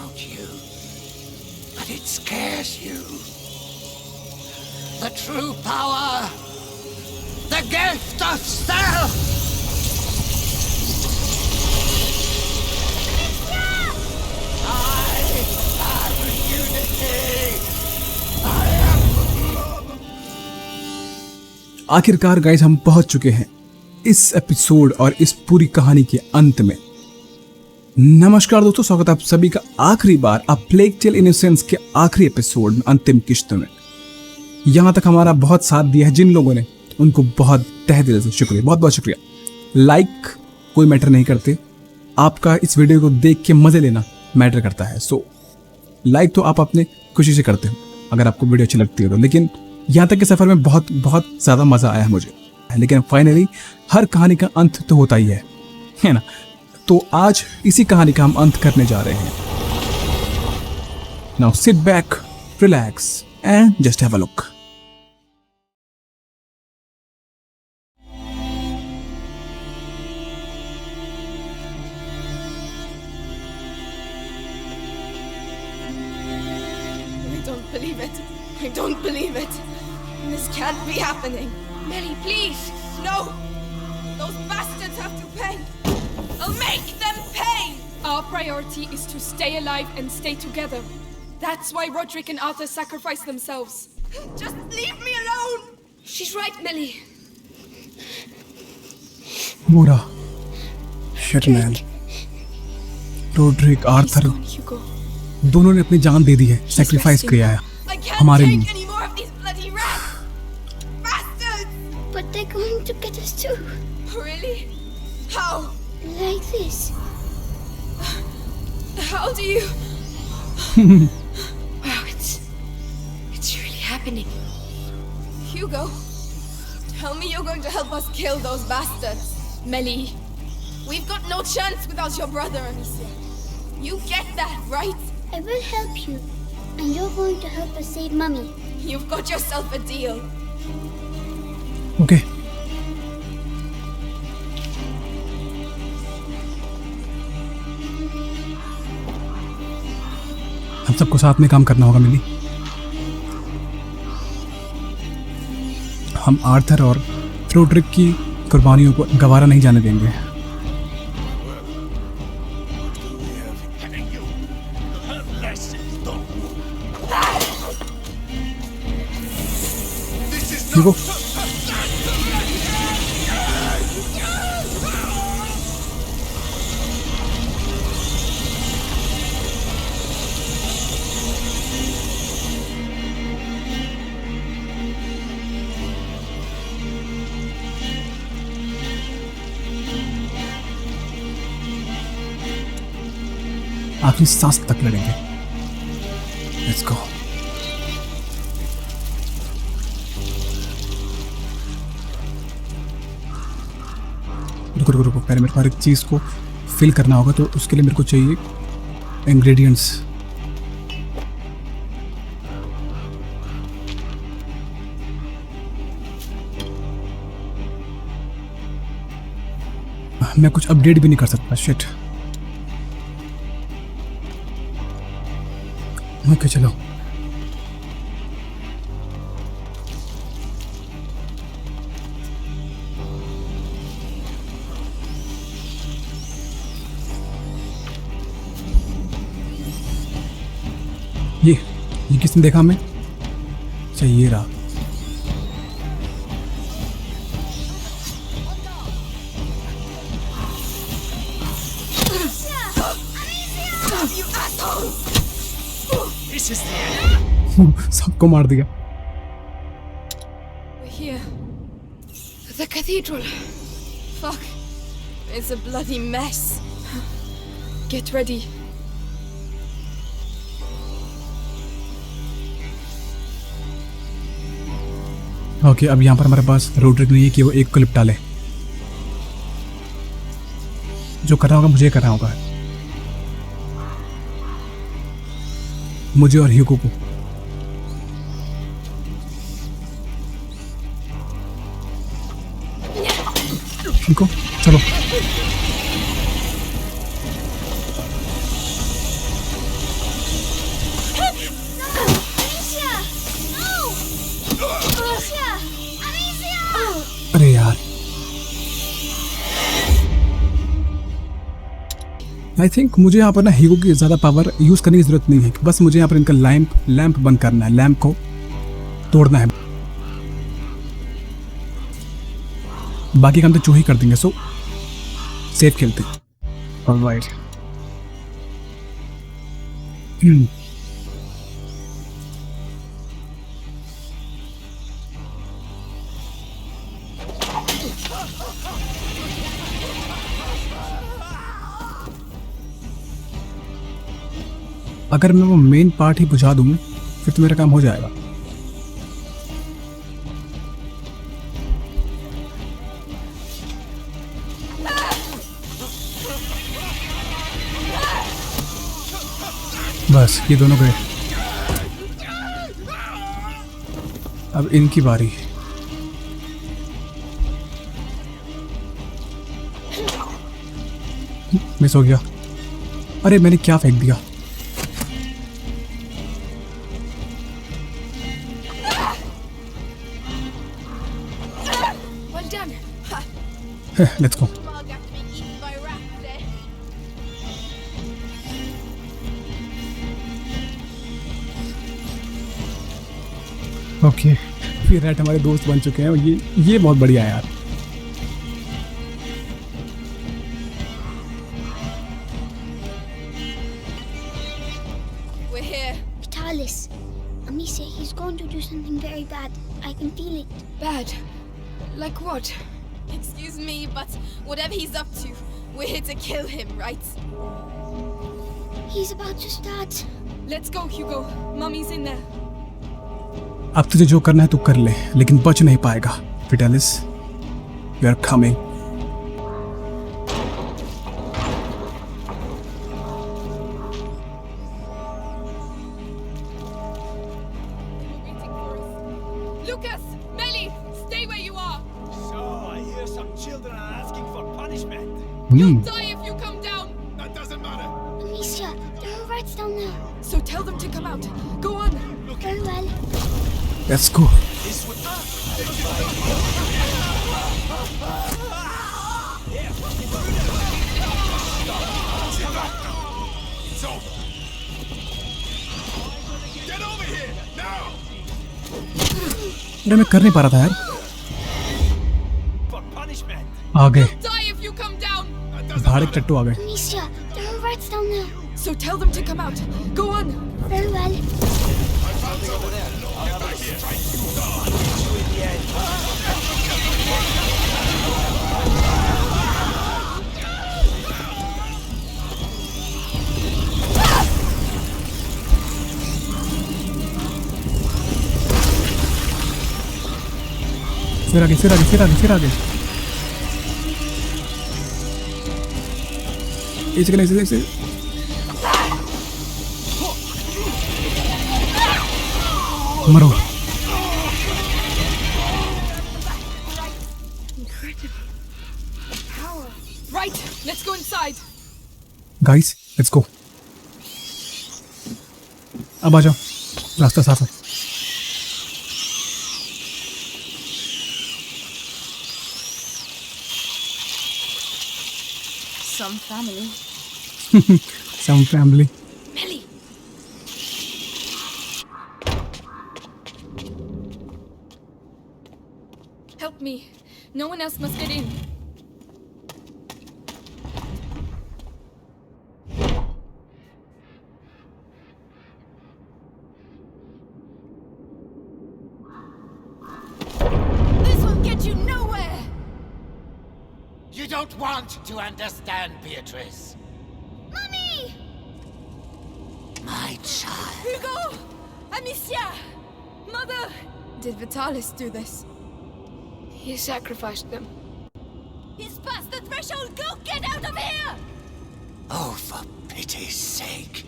about you, but it scares you. The true power, the gift of self. I am unity. I am. आखिरकार guys हम पहुंच चुके हैं इस episode और इस पूरी कहानी के अंत में। नमस्कार दोस्तों, स्वागत है आप सभी का आखिरी बार अ प्लेग टेल इनोसेंस के आखिरी एपिसोड में, अंतिम किस्त में। यहाँ तक हमारा बहुत साथ दिया है जिन लोगों ने, उनको बहुत तहे दिल से शुक्रिया, बहुत बहुत शुक्रिया। लाइक कोई मैटर नहीं करते, आपका इस वीडियो को देख के मजे लेना मैटर करता है। सो लाइक तो आप अपने खुशी से करते हो अगर आपको वीडियो अच्छी लगती है तो, लेकिन यहाँ तक के सफर में बहुत बहुत ज़्यादा मज़ा आया मुझे। लेकिन फाइनली हर कहानी का अंत तो होता ही है ना। तो आज इसी कहानी का हम अंत करने जा रहे हैं। Now sit back, relax and just have a look. I don't believe it. This can't be happening. Melly, please! No! Those bastards have to pay! I'll make them pay! Our priority is to stay alive and stay together. That's why Roderick and Arthur sacrificed themselves. Just leave me alone! She's right, Melly. Mora, Shetland, Roderick, Arthur, He's gone, Hugo. दोनों ने अपनी जान दे दी है, sacrifice किया है I can't हमारे take लिए। any more of these bloody rats! Bastards! But they're going to get us too. Really? How? Like this. How do you... Wow, it's really happening. Hugo, tell me you're going to help us kill those bastards. Melly, We've got no chance without your brother, Amicia. You get that, right? I will help you. And you're going to help us save Mummy. You've got yourself a deal. Okay हम सबको साथ में काम करना होगा मिली। हम Arthur और Rodrik की कुर्बानियों को गवारा नहीं जाने देंगे। Hugo, आखिरी सांस तक लड़ेंगे। Let's go. रुको रुको, पहले मेरे को हर एक चीज़ को फिल करना होगा, तो उसके लिए मेरे को चाहिए इंग्रेडिएंट्स। मैं कुछ अपडेट भी नहीं कर सकता। शिट। ओके चलो। ये किसने देखा हमें? अच्छा ये रहा। You assholes! This is the end. सबको मार दिया। We're here. The cathedral. Fuck. It's a bloody mess. Get ready. Okay अब यहाँ पर हमारे पास रोड्रिक नहीं है कि वो एक क्लिप डाले। जो करना होगा मुझे करना होगा, मुझे और ह्यूगो को। इनको चलो। आई थिंक मुझे यहाँ पर ना हीरो की ज़्यादा पावर यूज़ करने की ज़रूरत नहीं है, बस मुझे यहाँ पर इनका लैंप बंद करना है, लैंप को तोड़ना है, बाकी काम तो चूहे कर देंगे। सो सेफ खेलते हैं। ऑलराइट। अगर मैं वो मेन पार्ट ही बुझा दूं फिर तो मेरा काम हो जाएगा। बस ये दोनों गए, अब इनकी बारी। मिस हो गया। अरे मैंने क्या फेंक दिया। Well done. Ha. Let's go. Bug after being eaten by rats, eh? Okay, फिर रैट हमारे दोस्त बन चुके हैं और ये बहुत बढ़िया है यार। We're here. Vitalis. Amicia, he's going to do something very bad. I can feel it. Bad. Like what? Excuse me, but whatever he's up to, we're here to kill him, right? He's about to start. Let's go, Hugo. Mummy's in there. अब तुझे जो करना है तू कर ले, लेकिन बच नहीं पाएगा। Vitalis, you are coming. Lucas! Melly! Stay where you are! So, I hear some children are asking for punishment. You'll die if you come down! That doesn't matter. Amicia, there are rats down there. So tell them to come out. Go on! Very well. Let's go. This would... It's over. Get over here, now! अरे मैं कर नहीं पा रहा था यार। For punishment. आ गए, Die if you come down! That doesn't भाड़े matter. टट्टू आ गए। Amicia, there are rats down there. So tell them to come out. Go on! Very well. फिर आगे, फिर आगे, फिर आगे, फिर आगे। इस जगह से मरो। Right! Let's go inside! Guys, let's go. अब आ जाओ, रास्ता साफ है। Some family. Some family. Melly! Help me. No one else must get in. This will get you nowhere! You don't want to understand, Beatrice. Mummy! My child. Hugo! Amicia! Mother! Did Vitalis do this? He sacrificed them. He's past the threshold! Go get out of here! Oh, for pity's sake.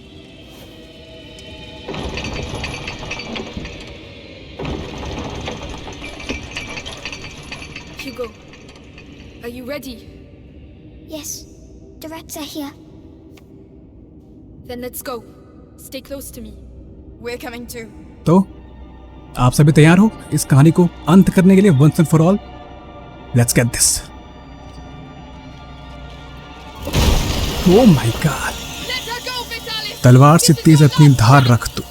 Hugo, are you ready? Yes, the rats are here. Then let's go. Stay close to me. We're coming too. तो आप सभी तैयार हो इस कहानी को अंत करने के लिए once and for all? Let's get this. Oh my god, Let her go, Vitalis! तलवार से तेज अपनी धार रख तू,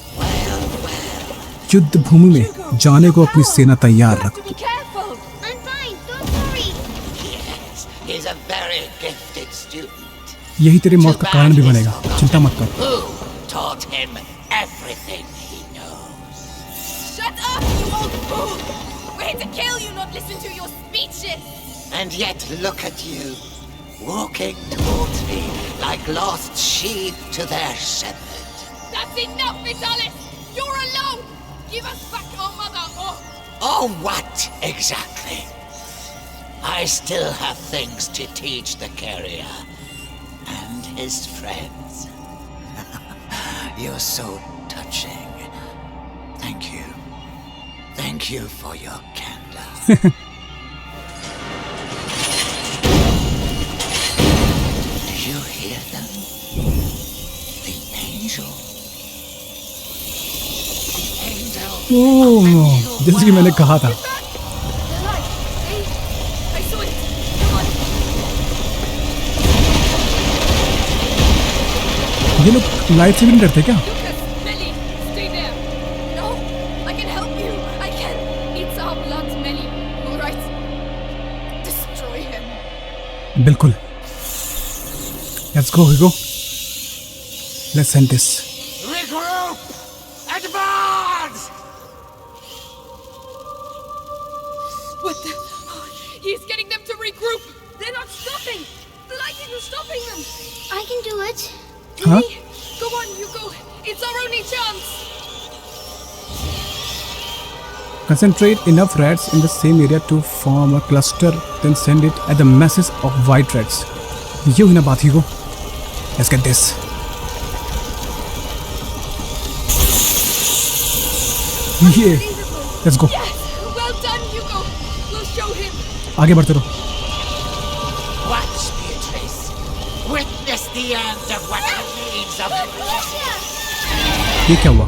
युद्ध भूमि में जाने को अपनी सेना तैयार रख। Be careful! I'm fine, don't worry. Yes, he's a very gifted student. यही तेरी मौत का कारण भी बनेगा, चिंता मत कर। Who taught him everything he knows? Shut up, you old fool! We're here to kill you, not listen to your speeches! And yet look at you, walking towards me like lost sheep to their shepherd. That's enough, Vitalis! You're alone! Give us back our mother, or... Oh, what exactly? I still have things to teach the carrier and his friends. You're so touching. Thank you. Thank you for your candor. Do you hear them? The angel. The angel. ओह, जैसे कि मैंने कहा था, They're alive! I saw it! Come on! ये लोग light से भी नहीं डरते क्या? Lucas! Melly! Stay there! No, I can help you. I can. It's our blood, Melly. Alright. Destroy him. बिल्कुल। Let's go, Hugo. Let's end this. Regroup! Advance! What the? Oh, he's getting them to regroup! They're not stopping! The lightning is stopping them! I can do it. Huh? Lily, go on, Hugo! It's our only chance! Concentrate enough rats in the same area to form a cluster, then send it at the masses of white rats. ये हुई ना बात, Hugo. Let's get this. ये, let's go. Yes! Well done, Hugo! We'll show him! आगे बढ़ते रहो. Watch, Beatrice. Witness the end of what remains of Russia! ये क्या हुआ?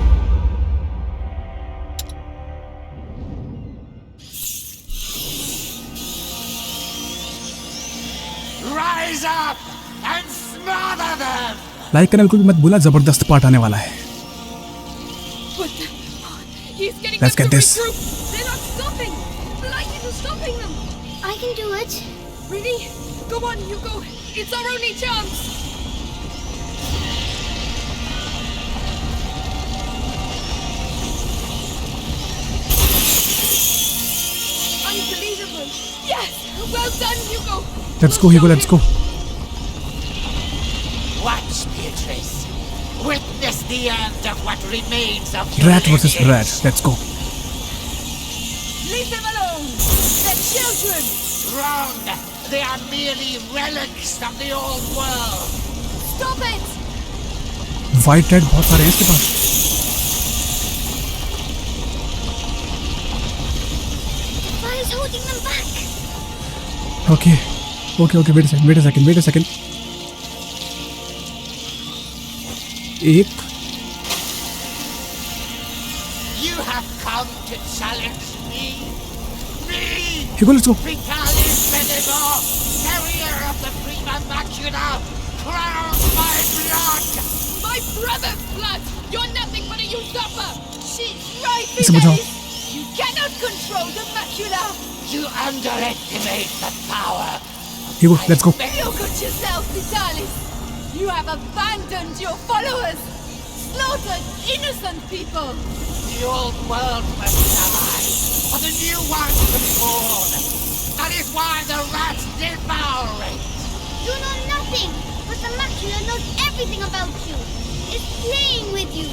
Rise up and smother them! Like करना बिल्कुल भी मत भूलना, जबरदस्त पार्ट आने वाला है. What the? Oh, he's getting Let's them get to this. regroup! They're not stopping! The lightning is stopping them! I can do it. Really? Go on, Hugo! It's our only chance! Unbelievable! Yes! Well done, Hugo! Let's go, Hugo. Let's go. Watch, Beatrice. Witness the end of what remains of Rat versus rat. Let's go. Leave them alone. They're children. Wrong! They are merely relics of the old world. Stop it. White rat बहुत सारे हैं इसके पास. Fire's holding them back. Okay. Wait a second. एक. You have come to challenge me? Me! Hugo, let's go. Vitalis Benigor, carrier of the Prima Macula, crowned by blood! My brother's blood! You're nothing but a usurper! She's right, इसे बुझाओ. Vitalis. You cannot control the macula. You underestimate the power. Hugo, let's go. Look at yourself, Vitalis. You have abandoned your followers, slaughtered innocent people. The old world must die, for the new one to be born. That is why the rats devour it. You know nothing, but the macula knows everything about you. It's playing with you.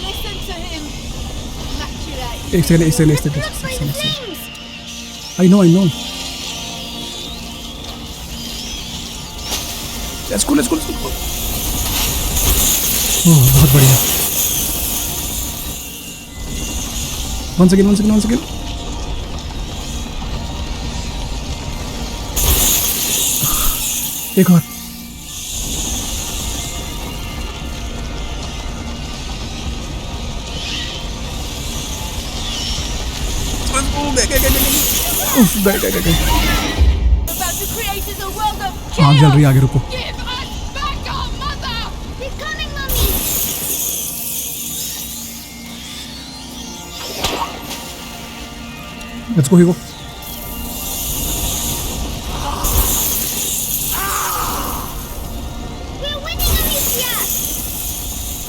Listen to him, macula. एक second. Look by the flames. I know. Let's go. Oh, बहुत बढ़िया. Once again. एक और. उफ, गए. About to create is a world of आग जल chaos. रही है, आगे रुको. Give us back let's go Hugo. We're winning, Alicia!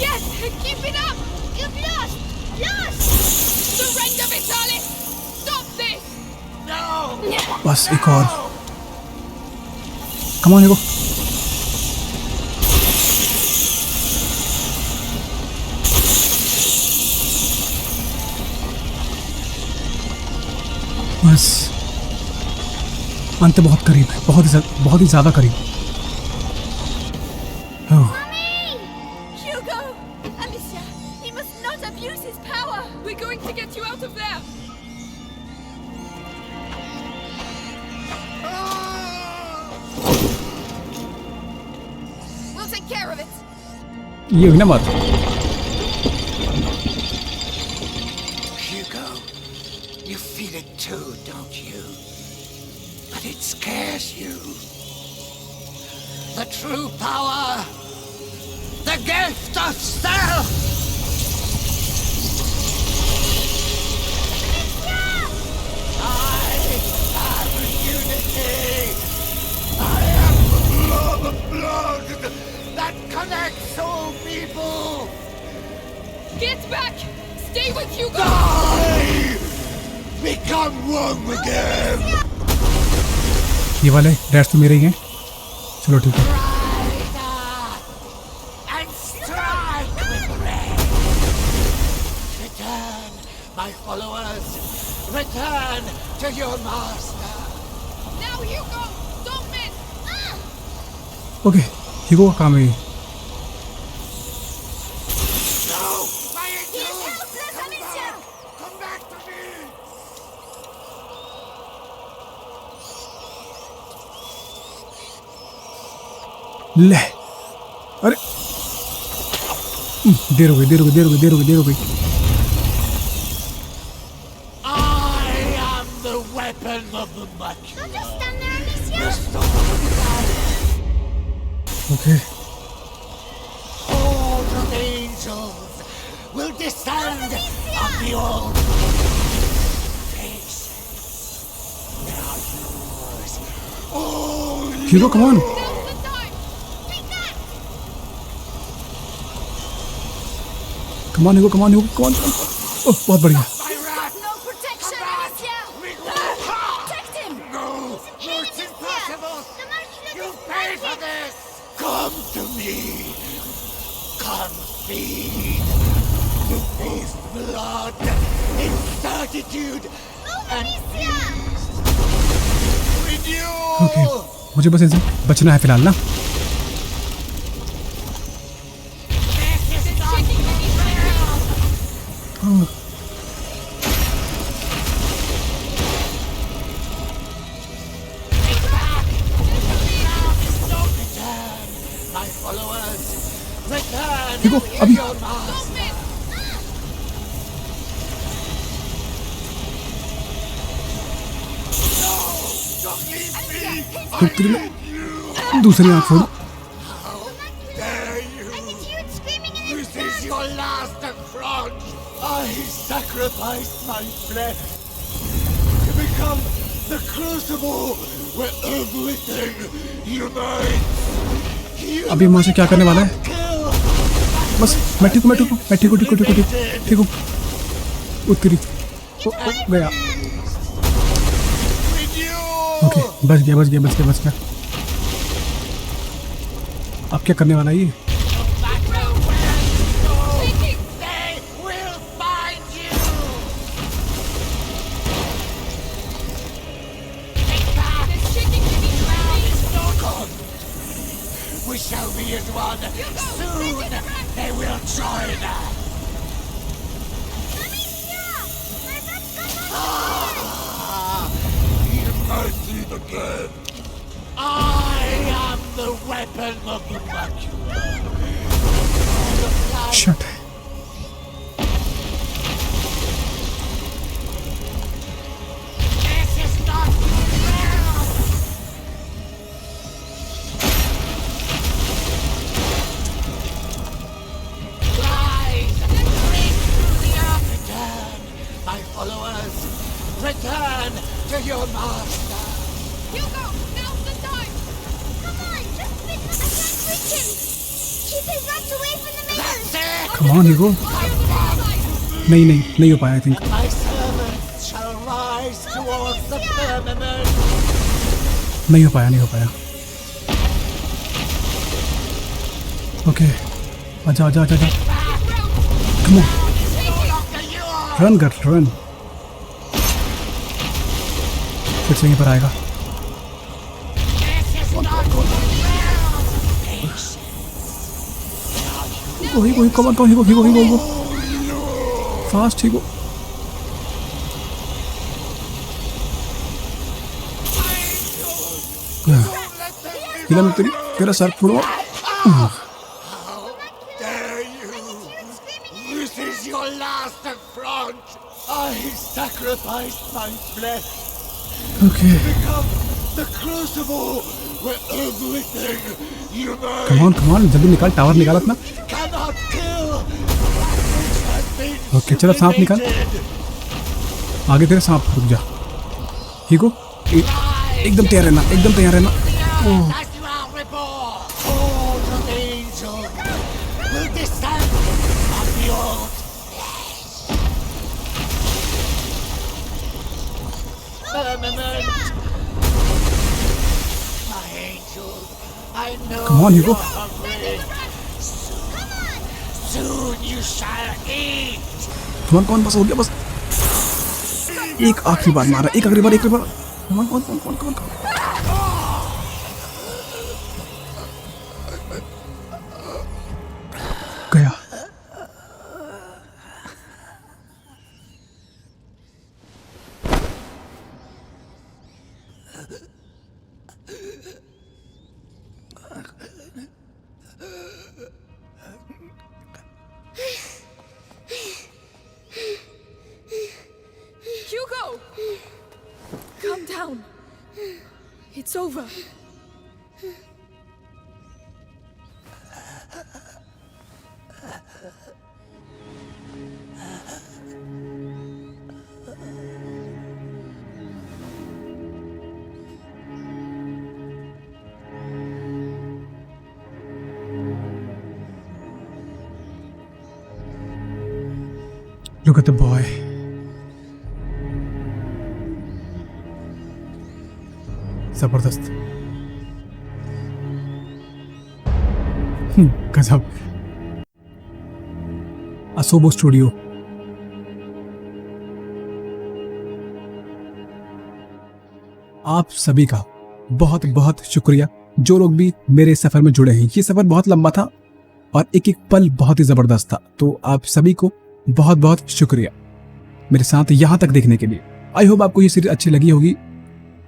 Yes, keep it up! You've lost! Lost! Surrender, Vitalis! Stop this! No! बस एक और। Come on Hugo. बस अंत बहुत करीब है, बहुत ही ज्यादा करीब। ओह, Hugo! Alicia, he must not abuse his power! We're going to get you out of there! We'll take care of it! ये हुई ना बात। Hugo, you feel it too, don't you? But it scares you. The true power, the gift of self. I am unity. I am the blood that connects all people. Get back! Stay with Hugo! I become one again. ये वाले dash तो मेरे ही हैं। चलो ठीक है। And strike with red. Return, my followers. Return to your master. Now, Hugo! Don't miss! Okay, Hugo का काम है ये। No, my angel. helpless, Alicia! Come back to me. ले, अरे देर हो गई। I am the weapon of the much. Don't just stand there, Alicia! Okay, All of angels will descend on the old faces. They are yours. All Hugo come on. Now's the time! Take that! Come on Hugo. Oh, बहुत बढ़िया। my wrath. No protection, Alicia! Protect him! No, Hey, it's Alicia! impossible. The marshmallow You is pay for magic! this. Come to me. Come feed. You taste blood, incertitude, and peace. Renewal. Okay, मुझे बस इनसे बचना है फिलहाल ना। This is not real. Oh, Return, my followers. Return Hugo, to अभी। your master. Don't leave me. दूसरी आँख फोड़। Dare you? I can hear it screaming in its This is your last affront. I sacrificed my flesh to become the crucible where everything unites. You अभी वहाँ से क्या करने वाला है? kill. बस मैं ठीक हूँ। उत्तरी गया। Renewal. ओके, बच गया। अब क्या करने वाला है ये? They will find you. Take back. They're shaking me! Come. We shall be as one. Soon they will join us. Alicia! My butt's gone off! Mercy the dead. I am the weapon of the Macula. Shut है। This is not fair. Rise, reach through the earth. Return, my followers. Return your master. Hugo, now's the time! Come on, just spin. I can't reach him. Keep his rats away from the middle. That's it! Come on, Hugo. नहीं हो पाया I think. My servants shall rise towards the firmament. नहीं हो पाया. Okay, आजा. Come on, run कर. फिर से यहीं पर आएगा. Hugo, come on, Hugo. Fast, Hugo. हिला मैं तेरा sir फोड़ूंगा. Dare you? This is your last affront. I sacrificed my flesh. Okay, Become the crucible where everything human come on जल्दी निकाल, टावर निकाल अपना. cannot kill. That which has been okay, चलो सांप निकाल. subjugated. आगे तेरे सांप. रुक जा हीगो, एकदम तैयार रहना. As you are reborn, all the angels will descend on the old firmament. My angels, I know Come on, Hugo. you're hungry. Soon you shall eat. कौन बस हो गया बस. एक आखिरी बार मारा. कौन. गया. Hugo! Calm down. It's over. Look at the boy. जबरदस्त. गजब. असोबो स्टूडियो. आप सभी का बहुत बहुत शुक्रिया जो लोग भी मेरे सफर में जुड़े हैं. ये सफर बहुत लंबा था और एक एक पल बहुत ही जबरदस्त था. तो आप सभी को बहुत बहुत शुक्रिया मेरे साथ यहाँ तक देखने के लिए. आई होप आपको ये सीरीज अच्छी लगी होगी.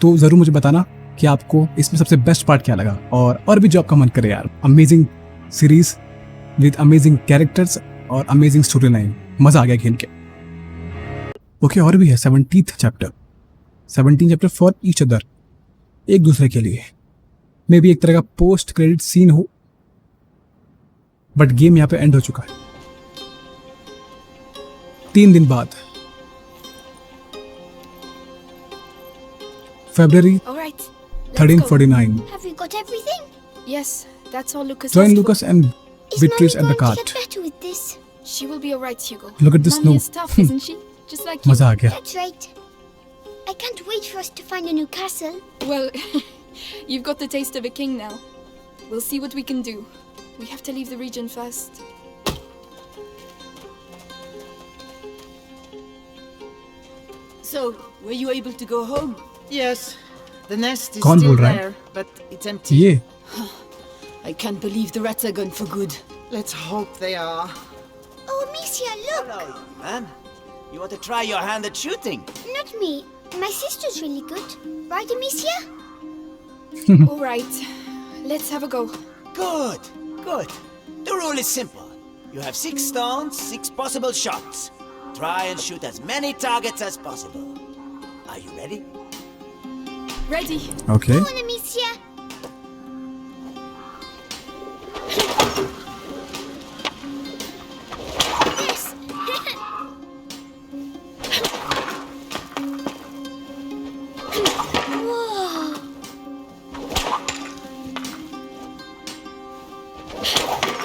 तो जरूर मुझे बताना कि आपको इसमें सबसे बेस्ट पार्ट क्या लगा और भी जो आपका मन करे यार. Amazing series with amazing characters और अमेजिंग स्टोरी लाइन. मजा आ गया खेल के. ओके, और भी है 17th chapter for each other. एक दूसरे के लिए. मे भी एक तरह का पोस्ट क्रेडिट सीन हो, बट गेम यहाँ पे एंड हो चुका है. 3 दिन बाद February All right. 1349. Have you got everything? Yes, that's all Lucas. Join asked for. Lucas and Is Beatrice Mommy at the going to cart. get better with this? She will be alright, Hugo. Look at this Mummy snow. is tough, isn't she? Just like you. मजा आ गया. That's right. I can't wait for us to find a new castle. Well, you've got the taste of a king now. We'll see what we can do. We have to leave the region first. So, were you able to go home? Yes. The nest is कौन still बोल रहा है? there, but it's empty. ये I can't believe the rats are gone for good. Let's hope they are. Oh, Amicia, look! Hello, young man. You want to try your hand at shooting? Not me. My sister's really good. Right, Amicia? All right. Let's have a go. Good, good. The rule is simple. You have 6 stones, 6 possible shots. Try and shoot as many targets as possible. Are you ready? Ready? Okay. Come on, Amicia. Yes.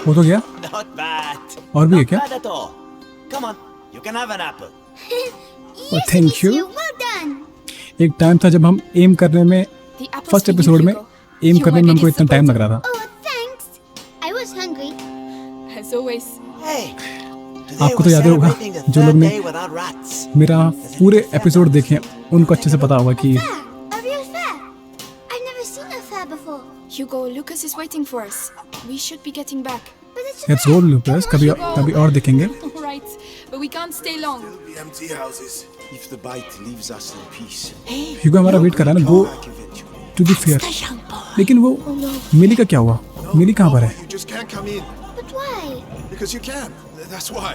वो तो गया। Not bad. और भी है Not क्या? bad at all. Come on, you can have an apple. Yes, thank you. Well done. एक time था जब हम एम करने में The apples first for you, episode में Hugo. एम You करने were में हमको really इतना टाइम लग रहा था। Oh, thanks. I was hungry. As always. Hey, today आपको तो we're याद होगा, celebrating the जो लोग third ने day without rats. मेरा पूरे एपिसोड देखे उनको अच्छे से पता होगा कि Fair. A real fair. I've never seen a fair before. Hugo, Lucas is waiting for us. We should be getting back. But it's a let's fair. गो लूकस, कभी और देखेंगे। All right, but we can't stay long. Be empty houses if the bite leaves us in peace. ह्यूगो हमारा wait कर रहा है ना, go Back eventually. To be fair. लेकिन वो मिली का क्या हुआ? मिली कहाँ पर है? You just can't come in But why? because you can. That's why.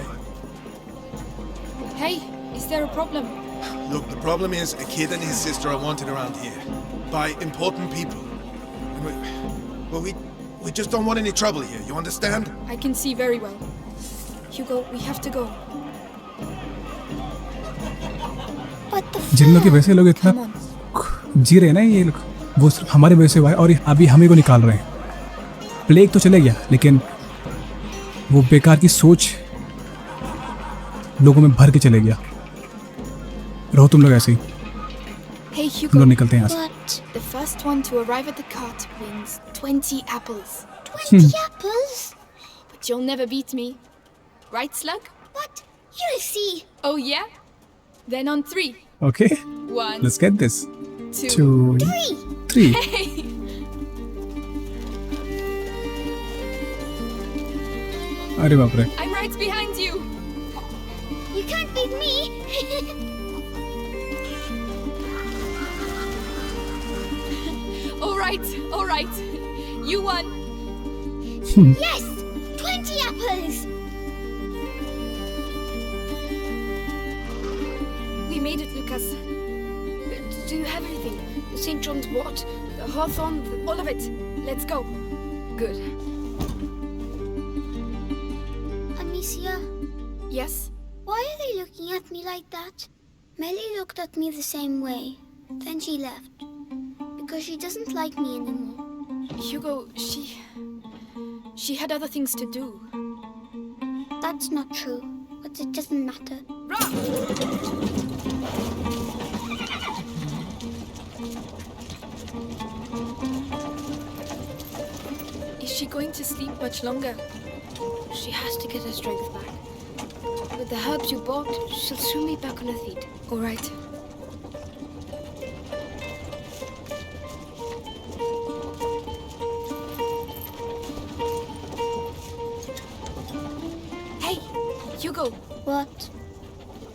Hey, is there a problem? Look, the problem is a kid and his sister are wanted around here by important people. And we just don't want any trouble here. You understand? I can see very well. Hugo, we have to go. But the जिन लोग की वजह से लोग इतना Come on. जी रहे हैं ना ये लोग, वो सिर्फ हमारे वजह से हुआ है और अभी हम ही को निकाल रहे हैं। प्लेग तो चले गया लेकिन वो बेकार की सोच लोगों में भर के चले गया। रहो तुम लोग ऐसे ही, Hey, हम Hugo. लोग निकलते हैं यहाँ से। What? The first one to arrive at the cart wins 20 apples. 20 apples? But you'll never beat me. Right, Slug? What? You'll see. Oh, yeah? Then on 3. Okay, 1, let's get this. 2. 2 3 Hey! अरे बाप रे, I'm right behind you. You can't beat me. All right. You won. Yes! 20 apples! We made it, Lucas. Do you have everything? St. John's wort, the hawthorn, all of it. Let's go. Good. Amicia, Yes? why are they looking at me like that? Melly looked at me the same way. Then she left. Because she doesn't like me anymore. Hugo, she had other things to do. That's not true. But it doesn't matter. Is she going to sleep much longer? She has to get her strength back. With the herbs you bought, she'll soon be back on her feet. All right. Hey, Hugo, What?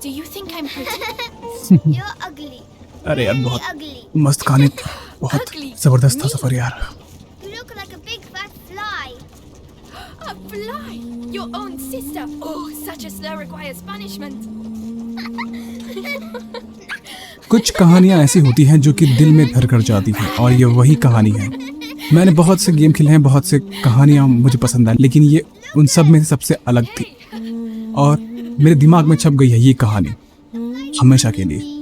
do you think I'm pretty? You're ugly. अरे यार Really बहुत ugly. मस्त कहानी, बहुत Ugly. जबरदस्त था Me? सफर यार। You look like a big fat fly. A fly! Your own sister! Oh, such a slur requires punishment. कुछ कहानियां ऐसी होती हैं जो कि दिल में घर कर जाती हैं और ये वही कहानी है। मैंने बहुत से गेम खेले हैं, बहुत से कहानियां मुझे पसंद आई, लेकिन ये उन सब में से सबसे अलग थी और मेरे दिमाग में छप गई है ये कहानी हमेशा के लिए।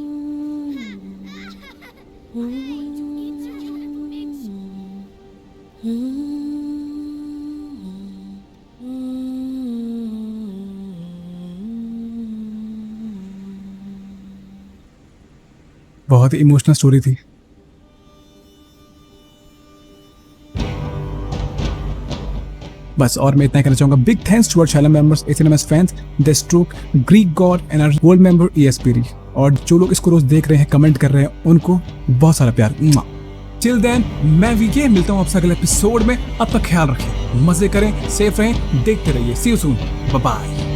बहुत ही इमोशनल स्टोरी थी। बस और मैं इतना ही कहना चाहूंगा, big thanks to our channel members, SNMS fans, the stroke, Greek god and our gold member ESPD, और जो लोग इसको रोज देख रहे हैं, कमेंट कर रहे हैं, उनको बहुत सारा प्यार। टिल देन मैं वीके मिलता हूँ आपसे अगले एपिसोड में। अब तक ख्याल रखें, मजे करें, सेफ रहें, देखते रहिए। सी यू सून, बाय बाय।